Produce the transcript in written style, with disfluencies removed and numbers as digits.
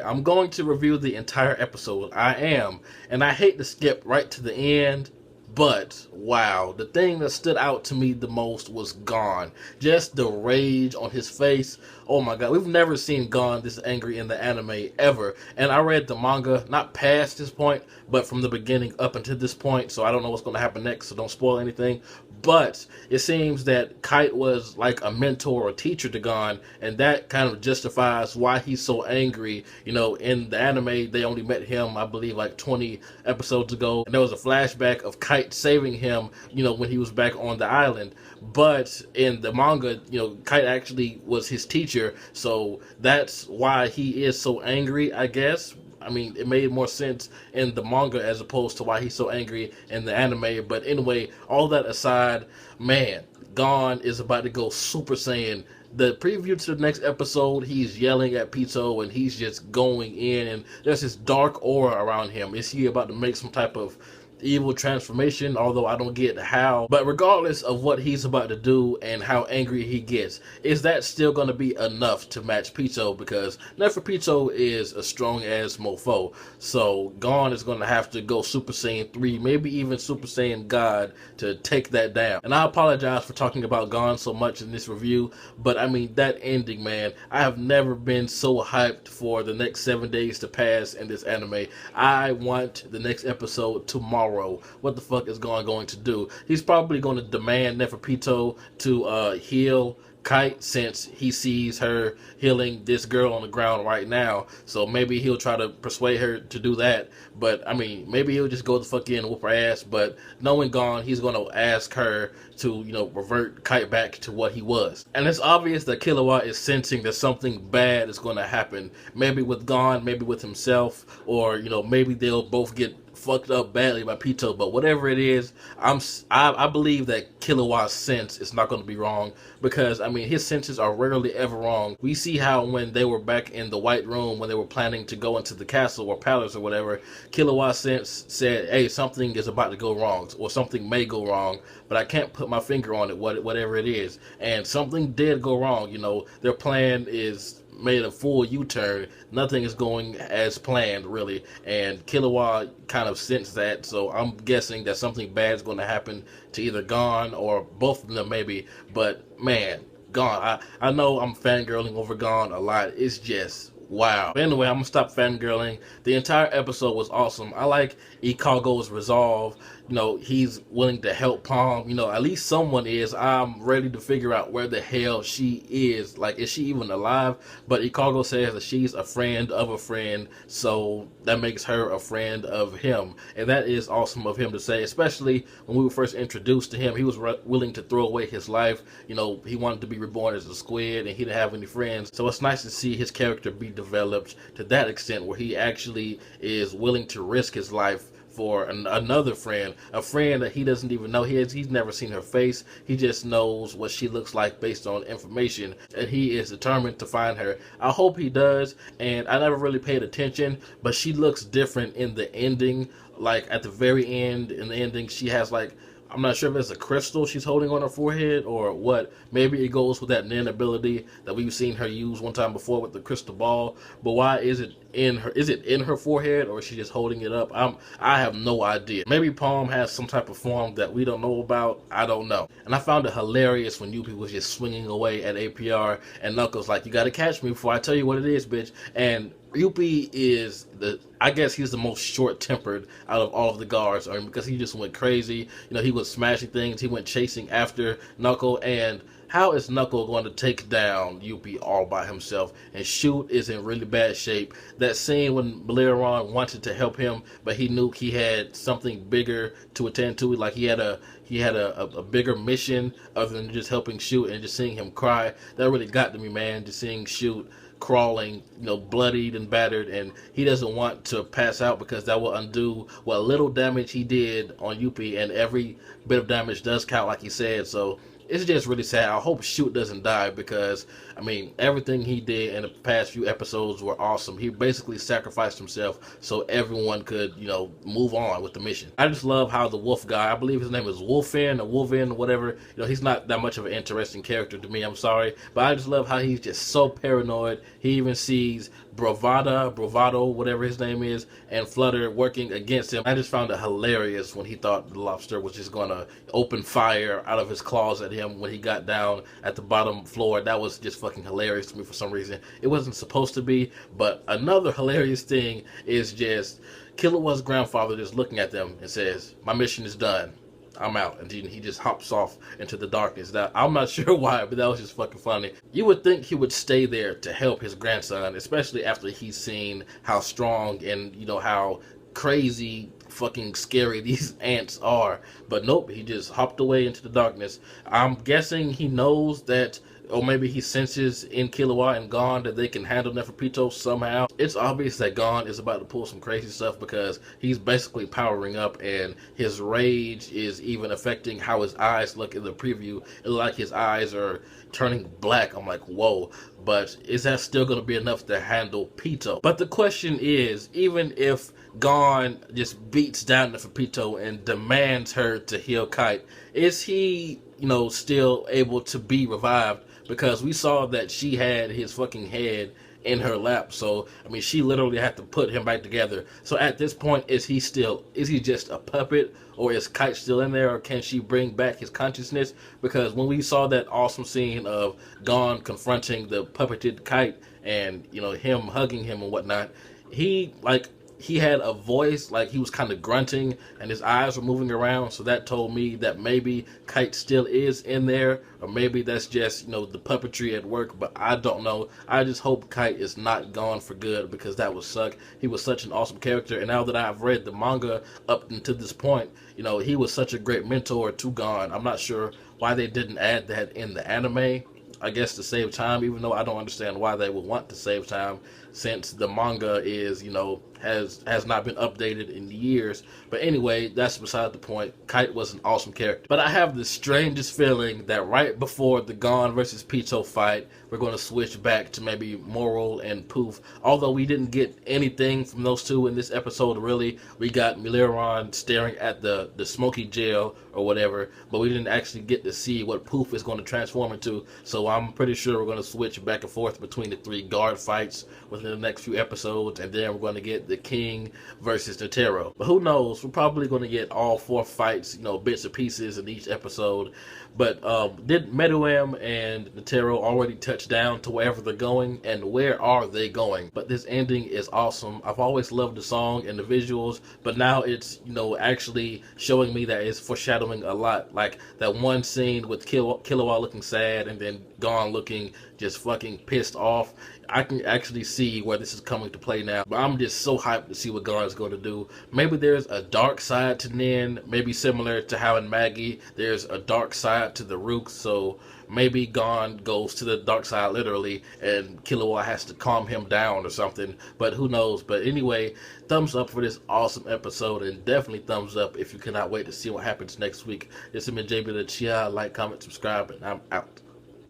I'm going to review the entire episode. I am. And I hate to skip right to the end, but wow, the thing that stood out to me the most was Gon. Just the rage on his face. Oh my god, we've never seen Gon this angry in the anime ever. And I read the manga, not past this point, but from the beginning up until this point, so I don't know what's going to happen next, so don't spoil anything. But it seems that Kite was like a mentor or teacher to Gon, and that kind of justifies why he's so angry. You know, in the anime, they only met him, I believe, like 20 episodes ago, and there was a flashback of Kite saving him, you know, when he was back on the island. But in the manga, you know, Kite actually was his teacher, so that's why he is so angry, I guess. I mean, it made more sense in the manga as opposed to why he's so angry in the anime. But anyway, all that aside, man, Gon is about to go Super Saiyan. The preview to the next episode, he's yelling at Pitou and he's just going in, and there's this dark aura around him. Is he about to make some type of evil transformation, although I don't get how. But regardless of what he's about to do and how angry he gets, is that still going to be enough to match Pitou? Because Neferpitou is a strong ass mofo, so Gon is going to have to go Super Saiyan 3, maybe even Super Saiyan God to take that down. And I apologize for talking about Gon so much in this review, but I mean, that ending, man, I have never been so hyped for the next 7 days to pass in this anime. I want the next episode tomorrow. What the fuck is Gon going to do? He's probably going to demand Neferpitou to heal Kite, since he sees her healing this girl on the ground right now. So maybe he'll try to persuade her to do that. But I mean, maybe he'll just go the fuck in and whoop her ass. But knowing Gon, he's going to ask her to, you know, revert Kite back to what he was. And it's obvious that Killua is sensing that something bad is going to happen. Maybe with Gon, maybe with himself, or, you know, maybe they'll both get fucked up badly by Pitou. But whatever it is, I believe that Killua's sense is not going to be wrong, because I mean, his senses are rarely ever wrong. We see how when they were back in the White Room, when they were planning to go into the castle or palace or whatever, Killua's sense said, hey, something is about to go wrong, or something may go wrong, but I can't put my finger on it, whatever it is. And something did go wrong. You know, their plan is made a full U-turn. Nothing is going as planned, really, and Killua kind of sensed that, so I'm guessing that something bad is going to happen to either Gon or both of them, maybe. But man, Gon, I know I'm fangirling over Gon a lot. It's just wow. But anyway, I'm gonna stop fangirling. The entire episode was awesome. I like Ikago's resolve. You know, he's willing to help Palm. You know, at least someone is. I'm ready to figure out where the hell she is. Like, is she even alive? But Ikago says that she's a friend of a friend, so that makes her a friend of him. And that is awesome of him to say, especially when we were first introduced to him. He was willing to throw away his life. You know, he wanted to be reborn as a squid, and he didn't have any friends. So it's nice to see his character be developed to that extent, where he actually is willing to risk his life for another friend, a friend that he doesn't even know. He's never seen her face. He just knows what she looks like based on information, and he is determined to find her. I hope he does. And I never really paid attention, but she looks different in the ending. Like at the very end, in the ending, she has like, I'm not sure if it's a crystal she's holding on her forehead or what. Maybe it goes with that Nin ability that we've seen her use one time before with the crystal ball. But why is it in her? Is it in her forehead, or is she just holding it up? I have no idea. Maybe Palm has some type of form that we don't know about. I don't know. And I found it hilarious when Yuppie was just swinging away at APR, and Knuckles like, you gotta catch me before I tell you what it is, bitch. And Yuppie is I guess he's the most short-tempered out of all of the guards. I mean, because he just went crazy. You know, he was smashing things. He went chasing after Knuckle. And how is Knuckle going to take down Yuppie all by himself? And Shoot is in really bad shape. That scene when Beleron wanted to help him, but he knew he had something bigger to attend to. Like he had a bigger mission other than just helping Shoot, and just seeing him cry, that really got to me, man. Just seeing Shoot crawling, you know, bloodied and battered, and he doesn't want to pass out because that will undo what little damage he did on Yuppie, and every bit of damage does count, like he said. So it's just really sad. I hope Shoot doesn't die, because I mean, everything he did in the past few episodes were awesome. He basically sacrificed himself so everyone could, you know, move on with the mission. I just love how the wolf guy, I believe his name is Wolfin or Wolvin or whatever, you know, he's not that much of an interesting character to me, I'm sorry, but I just love how he's just so paranoid. He even sees Bravado, whatever his name is, and Flutter working against him. I just found it hilarious when he thought the lobster was just going to open fire out of his claws at him when he got down at the bottom floor. That was just fucking hilarious to me for some reason. It wasn't supposed to be, but another hilarious thing is just Killua's grandfather just looking at them and says, "My mission is done. I'm out," and he just hops off into the darkness. That I'm not sure why, but that was just fucking funny. You would think he would stay there to help his grandson, especially after he's seen how strong and how crazy fucking scary these ants are. But nope, he just hopped away into the darkness. I'm guessing he knows that, or maybe he senses in Killua and Gon that they can handle Neferpitou somehow. It's obvious that Gon is about to pull some crazy stuff because he's basically powering up, and his rage is even affecting how his eyes look in the preview. It looks like his eyes are turning black. I'm like, whoa. But is that still going to be enough to handle Pitou? But the question is, even if Gon just beats down Neferpitou and demands her to heal Kite, is he, still able to be revived? Because we saw that she had his fucking head in her lap. So, she literally had to put him back together. So at this point, is he just a puppet? Or is Kite still in there? Or can she bring back his consciousness? Because when we saw that awesome scene of Gon confronting the puppeted Kite and, him hugging him and whatnot, he had a voice, like he was kind of grunting and his eyes were moving around. So that told me that maybe Kite still is in there, or maybe that's just, the puppetry at work, but I don't know. I just hope Kite is not gone for good, because that would suck. He was such an awesome character, and now that I've read the manga up until this point, he was such a great mentor to Gon. I'm not sure why they didn't add that in the anime. I guess to save time, even though I don't understand why they would want to save time, since the manga is, has not been updated in years. But anyway, that's beside the point. Kite was an awesome character. But I have the strangest feeling that right before the Gon versus Pitou fight, we're going to switch back to maybe Moral and Poof. Although we didn't get anything from those two in this episode, really. We got Mileron staring at the smoky jail or whatever, but we didn't actually get to see what Poof is going to transform into. So I'm pretty sure we're going to switch back and forth between the three guard fights within the next few episodes, and then we're going to get the King versus Netero. But who knows? We're probably going to get all four fights, bits and pieces in each episode. But did Meruem and Netero already touch down to wherever they're going, and where are they going? But this ending is awesome. I've always loved the song and the visuals, but now it's actually showing me that it's foreshadowing a lot. Like that one scene with Killua looking sad and then Gon looking just fucking pissed off. I can actually see where this is coming to play now. But I'm just so hyped to see what Gon is going to do. Maybe there's a dark side to Nin, maybe similar to how in Maggie there's a dark side to the Rook. So maybe Gon goes to the dark side literally, and Killua has to calm him down or something. But who knows? But anyway, thumbs up for this awesome episode, and definitely thumbs up if you cannot wait to see what happens next week. This has been JB the Chia. Like, comment, subscribe, and I'm out.